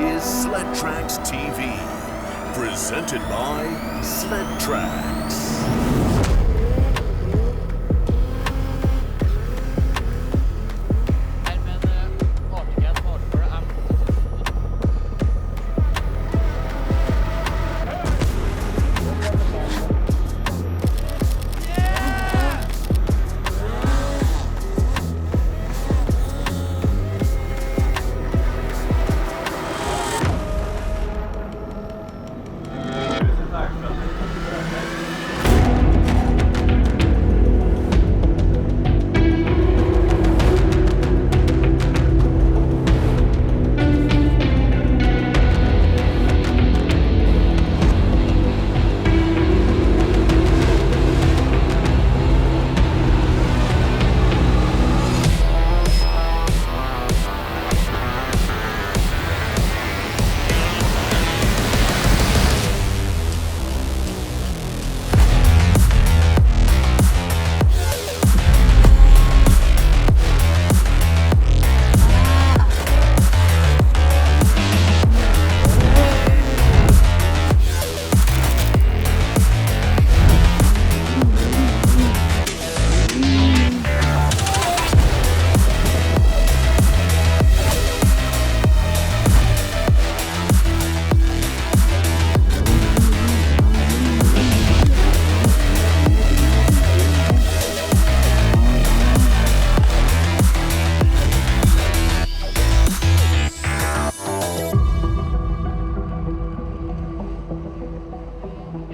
is Sled Tracks TV, presented by Sled Tracks.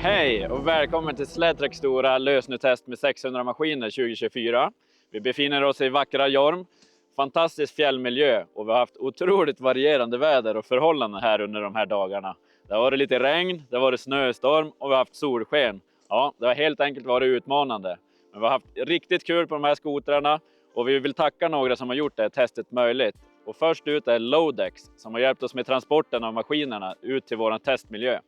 Hej och välkommen till Sled Tracks stora lösnutest med 600 maskiner 2024. Vi befinner oss i vackra Jorm, fantastisk fjällmiljö och vi har haft otroligt varierande väder och förhållanden här under de här dagarna. Det har varit lite regn, det har varit snöstorm och vi har haft solsken. Ja, det har helt enkelt varit utmanande. Men vi har haft riktigt kul på de här skotrarna och vi vill tacka några som har gjort det här testet möjligt. Och först ut är Lodex som har hjälpt oss med transporten av maskinerna ut till vår testmiljö.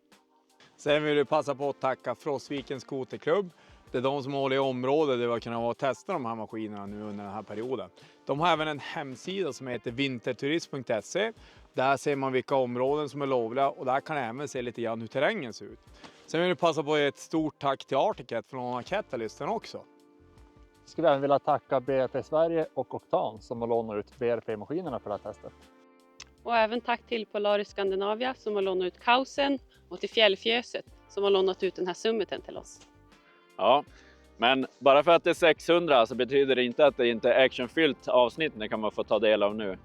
Sen vill vi passa på att tacka Frostvikens skoterklubb. Det är de som håller i området där vi har kunnat vara och testa de här maskinerna nu under den här perioden. De har även en hemsida som heter vinterturism.se. Där ser man vilka områden som är lovliga och där kan även se lite grann hur terrängen ser ut. Sen vill vi passa på att ge ett stort tack till Artiket från Catalysten också. Skulle även vilja tacka BRP Sverige och Octan som har lånat ut BRP-maskinerna för det här testet. Och även tack till Polaris Scandinavia som har lånat ut Kausen och till Fjällfjöset som har lånat ut den här summiten till oss. Ja, men bara för att det är 600 så betyder det inte att det inte är actionfyllt avsnitt. Det kan man få ta del av nu.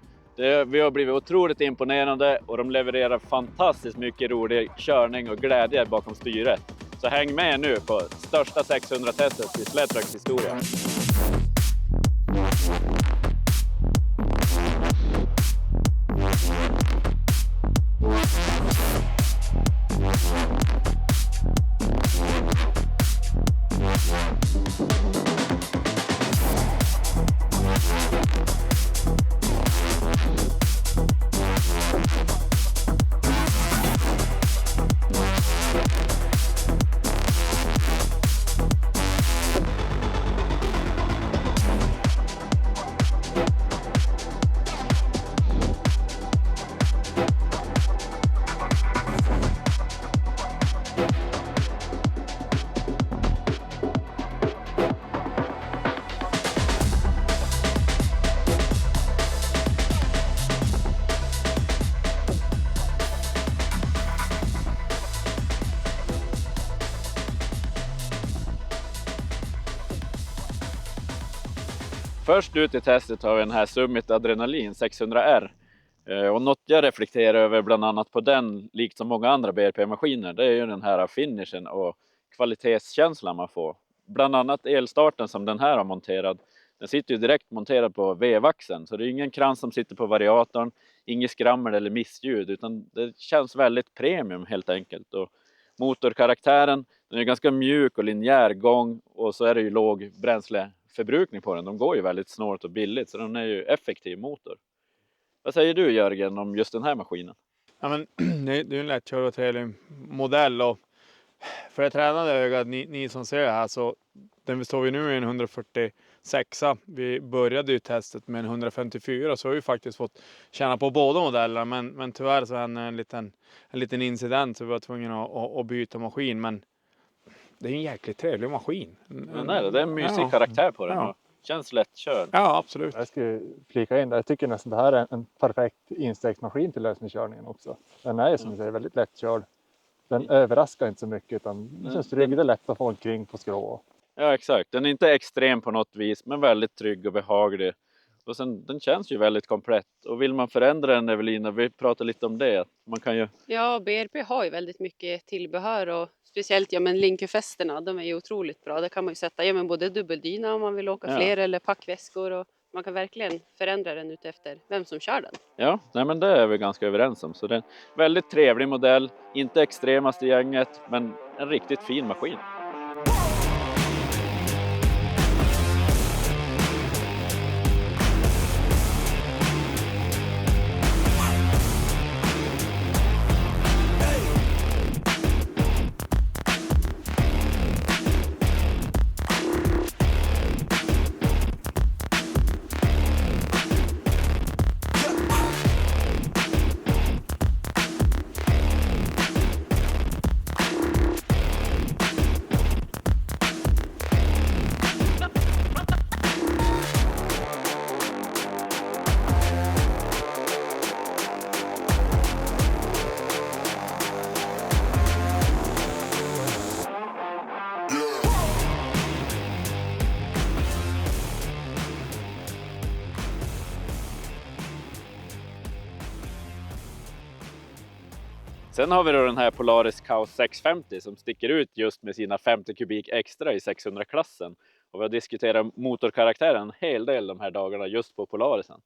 Vi har blivit otroligt imponerande och de levererar fantastiskt mycket rolig körning och glädje bakom styret. Så häng med nu på största 600-testet i Sled Tracks historia. Först ut i testet har vi den här Summit Adrenalin 600R. Och något jag reflekterar över bland annat på den, likt som många andra BRP-maskiner, det är ju den här finishen och kvalitetskänslan man får. Bland annat elstarten som den här har monterad. Den sitter ju direkt monterad på vevaxeln, så det är ingen krans som sitter på variatorn, inget skrammel eller missljud, utan det känns väldigt premium helt enkelt. Och motorkaraktären, den är ganska mjuk och linjär gång och så är det ju låg bränsleförbrukning på den. De går ju väldigt snålt och billigt, så den är ju effektiv motor. Vad säger du Jörgen om just den här maskinen? Ja, men, det är en lättkörd och trevlig modell och för det tränade ögat, ni som ser det här, så den består ju nu i en 146 sexa. Vi började ju testet med en 154 så har vi faktiskt fått känna på båda modellerna. Men tyvärr så hände en liten incident så vi var tvungna att byta maskin. Men det är en jäkligt trevlig maskin. Men det är en mysig karaktär på den. Ja. Känns lättkörd. Ja, absolut. Jag skulle flika in där. Jag tycker nästan det här är en perfekt instegsmaskin till lösningskörningen också. Den är ju som du säger väldigt lättkörd. Den överraskar inte så mycket utan det känns trygg. Det är lätt att få omkring på skrå. Ja, exakt. Den är inte extrem på något vis, men väldigt trygg och behaglig. Och sen, den känns ju väldigt komplett. Och vill man förändra den, Evelina, vi pratar lite om det. Man kan ju... Ja, BRP har ju väldigt mycket tillbehör och speciellt Linköfästena, de är ju otroligt bra. Där kan man ju sätta både dubbeldyna om man vill åka fler eller packväskor. Och man kan verkligen förändra den ut efter vem som kör den. Ja, nej, men det är vi ganska överens om. Så det är en väldigt trevlig modell. Inte extremast i gänget, men en riktigt fin maskin. Sen har vi då den här Polaris Caos 650 som sticker ut just med sina 50 kubik extra i 600-klassen. Och vi har diskuterat motorkaraktären en hel del de här dagarna just på Polarisen.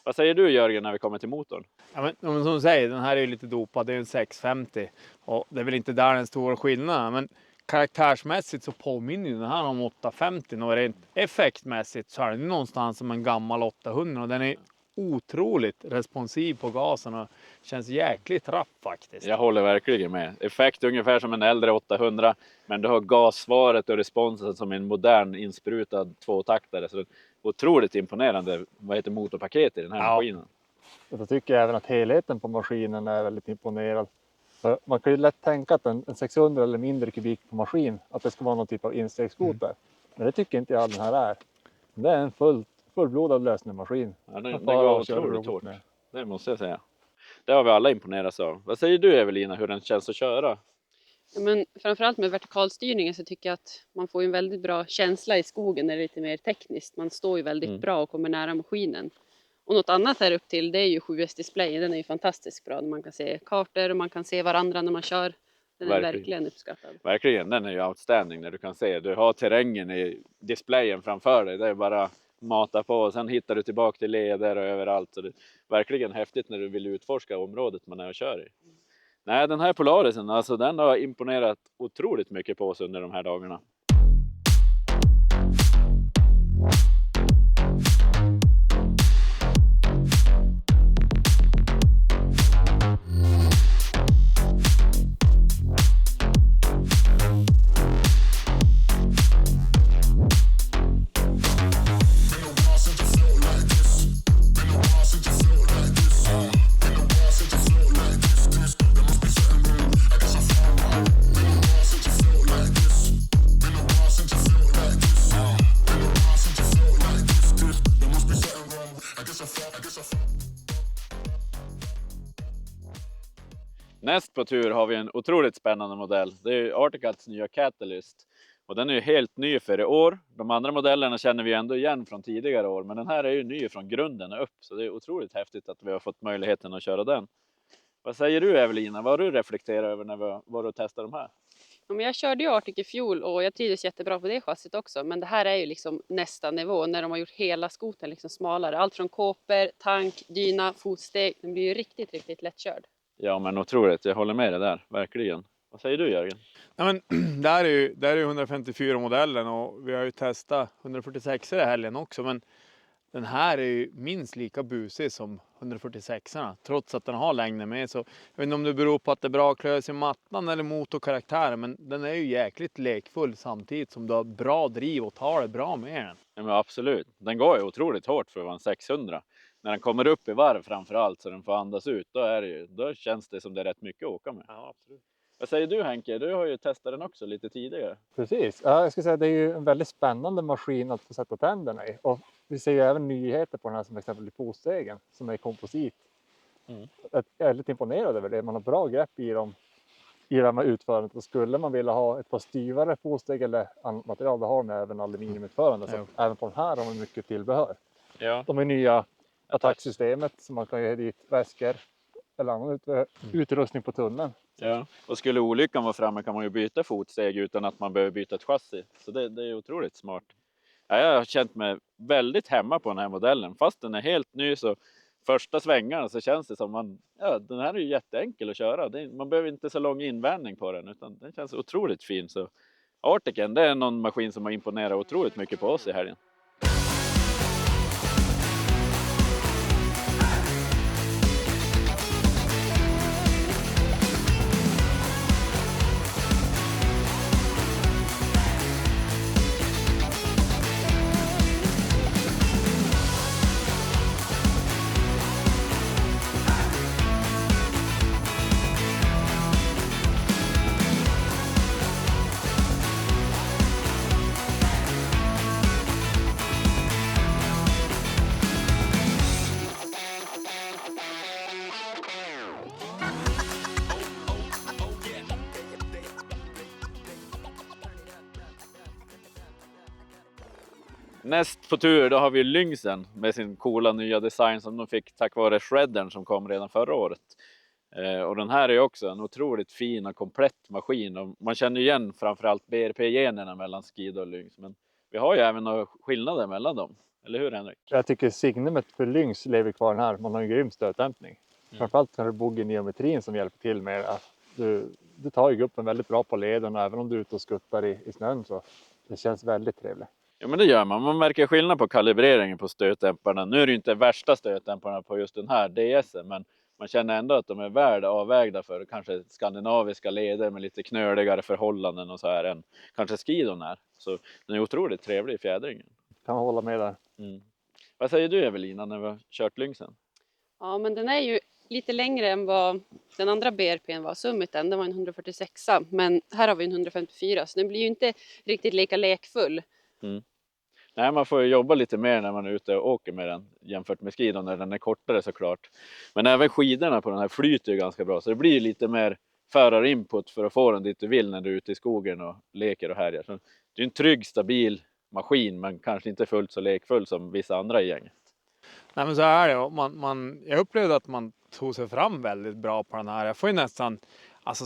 Vad säger du, Jörgen, när vi kommer till motorn? Ja, men som du säger, den här är ju lite dopad. Det är en 650 och det är väl inte där den stora skillnaden. Men karaktärsmässigt så påminner den här om 850 och rent effektmässigt så är den någonstans som en gammal 800 och den är otroligt responsiv på gasen och känns jäkligt rapp faktiskt. Jag håller verkligen med. Effekt ungefär som en äldre 800, men du har gassvaret och responsen som en modern insprutad tvåtaktare. Så det är otroligt imponerande motorpaket i den här maskinen. Jag tycker även att helheten på maskinen är väldigt imponerad. För man kan ju lätt tänka att en 600 eller mindre kubik på maskin, att det ska vara någon typ av instegsskoter. Men det tycker inte jag den här är. Det är en fullblodad lösningsmaskin. Ja, det går otroligt hårt. Det måste jag säga. Det har vi alla imponerats av. Vad säger du, Evelina, hur den känns att köra? Ja, men framförallt med vertikalstyrningen så tycker jag att man får en väldigt bra känsla i skogen när det är lite mer tekniskt. Man står ju väldigt bra och kommer nära maskinen. Och något annat här upp till det är ju 7S-displayen. Den är ju fantastiskt bra. Man kan se kartor och man kan se varandra när man kör. Den är verkligen uppskattad. Verkligen, den är ju outstanding när du kan se. Du har terrängen i displayen framför dig. Det är bara mata på och sen hittar du tillbaka till leder och överallt. Så det är verkligen häftigt när du vill utforska området man är och kör i. Nej, den här Polarisen, alltså den har imponerat otroligt mycket på oss under de här dagarna. Näst på tur har vi en otroligt spännande modell. Det är Articats nya Catalyst. Och den är ju helt ny för i år. De andra modellerna känner vi ändå igen från tidigare år. Men den här är ju ny från grunden upp. Så det är otroligt häftigt att vi har fått möjligheten att köra den. Vad säger du, Evelina? Vad har du reflekterat över när vi var och testade de här? Ja, men jag körde ju Artic i fjol och jag trivdes jättebra på det chassit också. Men det här är ju liksom nästa nivå när de har gjort hela skoten liksom smalare. Allt från kåpor, tank, dyna, fotsteg. Den blir ju riktigt, riktigt lättkörd. Ja, men otroligt. Jag håller med dig där, verkligen. Vad säger du, Jörgen? Ja, men, där är ju 154 modellen och vi har ju testat 146 i helgen också. Men Den här är ju minst lika busig som 146orna, trots att den har längden med. Så jag vet inte om det beror på att det är bra klös i mattan eller motorkaraktären, men den är ju jäkligt lekfull samtidigt som du har bra driv och tar det bra med den. Ja, men absolut. Den går ju otroligt hårt för att vara en 600. När den kommer upp i varv framförallt så den får andas ut, då känns det som det är rätt mycket att åka med. Ja, absolut. Vad säger du Henke? Du har ju testat den också lite tidigare. Precis. Ja, jag ska säga att det är ju en väldigt spännande maskin att få sätta tänderna i. Och vi ser ju även nyheter på den här som exempel i fotstegen som är komposit. Jag är väldigt imponerad över det. Man har bra grepp i dem i det här utförandet. Och skulle man vilja ha ett par styvare fotsteg eller annat material, då har de även aluminiumutförande. Så även på den här har man mycket tillbehör. Ja. De är nya attacksystemet så man kan ge dit väskor eller annan utrustning på tunneln. Ja. Och skulle olyckan vara framme kan man ju byta fotsteg utan att man behöver byta ett chassi. Så det är otroligt smart. Ja, jag har känt mig väldigt hemma på den här modellen. Fast den är helt ny så första svängarna så känns det som den här är ju jätteenkel att köra. Man behöver inte så lång invändning på den utan den känns otroligt fin. Så Articen, det är någon maskin som har imponerat otroligt mycket på oss i helgen. Näst på tur då har vi Lynxen med sin coola nya design som de fick tack vare shreddern som kom redan förra året. Och den här är också en otroligt fin och komplett maskin. Och man känner igen framförallt BRP-generna mellan Skid och Lynx. Men vi har ju även några skillnader mellan dem. Eller hur Henrik? Jag tycker signumet för Lynx lever kvar den här. Man har en grym stötdämpning. Framförallt kan du bogga geometrin som hjälper till med att du tar ju gruppen väldigt bra på leden. Och även om du är ute och skuttar i snön så det känns väldigt trevligt. Ja men det gör man. Man märker skillnad på kalibreringen på stötdämparna. Nu är det ju inte värsta stötdämparna på just den här DS:en. Men man känner ändå att de är väl avvägda för kanske skandinaviska leder med lite knöligare förhållanden och så här än kanske Skidon är. Så den är otroligt trevlig i fjädringen. Kan man hålla med där. Vad säger du Evelina när vi har kört Lynxen? Ja, men den är ju lite längre än vad den andra BRP:n var. Summiten, den var en 146, men här har vi en 154 så den blir ju inte riktigt lika lekfull. Nej, man får ju jobba lite mer när man är ute och åker med den jämfört med skidon när den är kortare såklart. Men även skidorna på den här flyter ju ganska bra så det blir lite mer förarinput för att få den dit du vill när du är ute i skogen och leker och härjar. Så det är en trygg, stabil maskin men kanske inte fullt så lekfull som vissa andra i gänget. Nej men så är det. Jag upplevde att man tog sig fram väldigt bra på den här. Jag får ju nästan,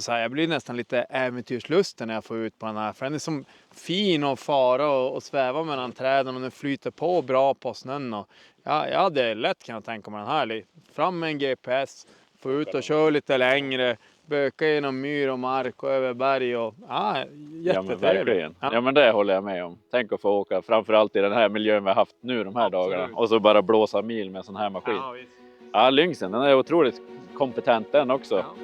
jag blir nästan lite äventyrslusten när jag får ut på den här. För den är som fin och fara och sväva mellan träden och den flyter på bra på snön. Och jag hade lätt kunnat tänka mig den här. Fram med en GPS, få ut och köra lite längre. Böka genom myr och mark och över berg och jättetrevligt. Ja men det håller jag med om. Tänk att få åka framförallt i den här miljön vi har haft nu de här dagarna. Och så bara blåsa mil med en sån här maskin. Ja, Lynxen, den är otroligt kompetent den också. Ja.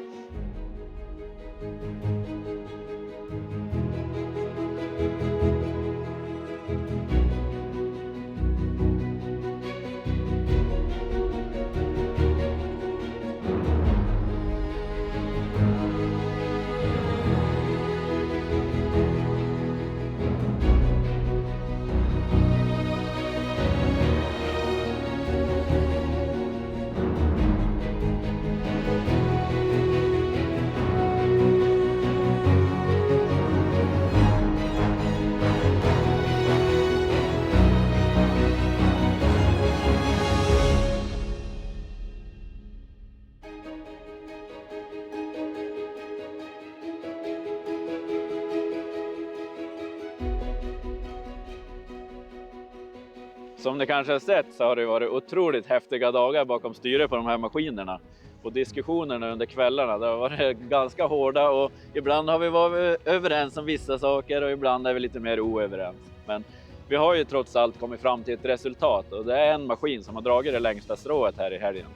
Som ni kanske har sett så har det varit otroligt häftiga dagar bakom styret på de här maskinerna. Och diskussionerna under kvällarna det har varit ganska hårda och ibland har vi varit överens om vissa saker och ibland är vi lite mer oöverens. Men vi har ju trots allt kommit fram till ett resultat och det är en maskin som har dragit det längsta strået här i helgen.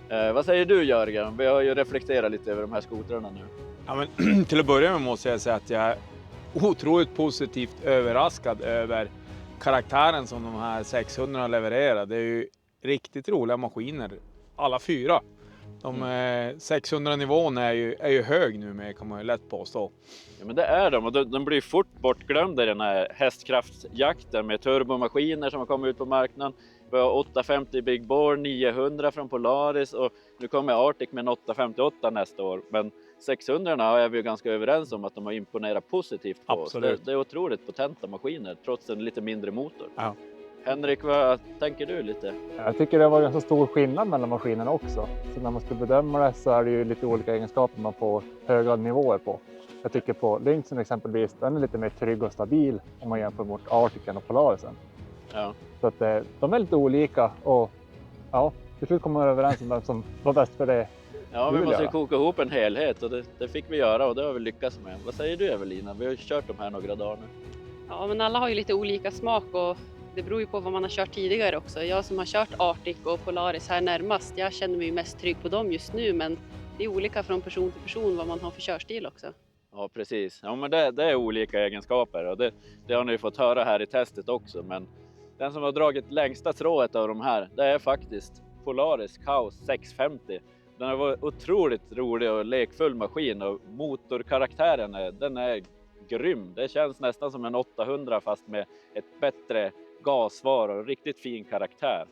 Vad säger du Jörgen? Vi har ju reflekterat lite över de här skotrarna nu. Ja, men, till att börja med måste jag säga att jag är otroligt positivt överraskad över karaktären som de här 600 levererar. Det är ju riktigt roliga maskiner, alla 4. 600-nivån är ju hög nu med, kan man ju lätt påstå. Ja, men det är de och de blir fort bortglömda i den här hästkraftsjakten med turbomaskiner som har kommit ut på marknaden. Vi har 850 Big Bore, 900 från Polaris och nu kommer Arctic med en 858 nästa år. Men 600 är vi ju ganska överens om att de har imponerat positivt på Absolut. oss. Det är otroligt potenta maskiner trots en lite mindre motor. Ja. Henrik, vad tänker du lite? Jag tycker det var ganska stor skillnad mellan maskinerna också. Så när man ska bedöma det så är det ju lite olika egenskaper man får höga nivåer på. Jag tycker på Lynxen exempelvis, den är lite mer trygg och stabil om man jämför mot Arcticen och Polarisen. Ja. Så att de är lite olika och ja, till slut kommer man överens om vem som var bäst för det. Ja, vi måste ju koka ihop en helhet och det fick vi göra och det har vi lyckats med. Vad säger du Evelina? Vi har ju kört de här några dagar nu. Ja, men alla har ju lite olika smak och det beror ju på vad man har kört tidigare också. Jag som har kört Arctic och Polaris här närmast, jag känner mig mest trygg på dem just nu, men det är olika från person till person vad man har för körstil också. Ja, precis. Ja, men det är olika egenskaper och det har ni fått höra här i testet också. Men den som har dragit längsta strået av de här, det är faktiskt Polaris Chaos 650. Den har varit otroligt rolig och lekfull maskin och motorkaraktären den är grym. Det känns nästan som en 800 fast med ett bättre gassvar och riktigt fin karaktär.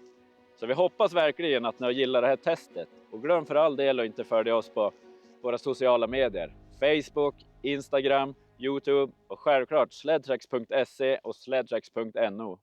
Så vi hoppas verkligen att ni gillar det här testet. Och glöm för all del att inte följa oss på våra sociala medier. Facebook, Instagram, YouTube och självklart sledtracks.se och sledtracks.no.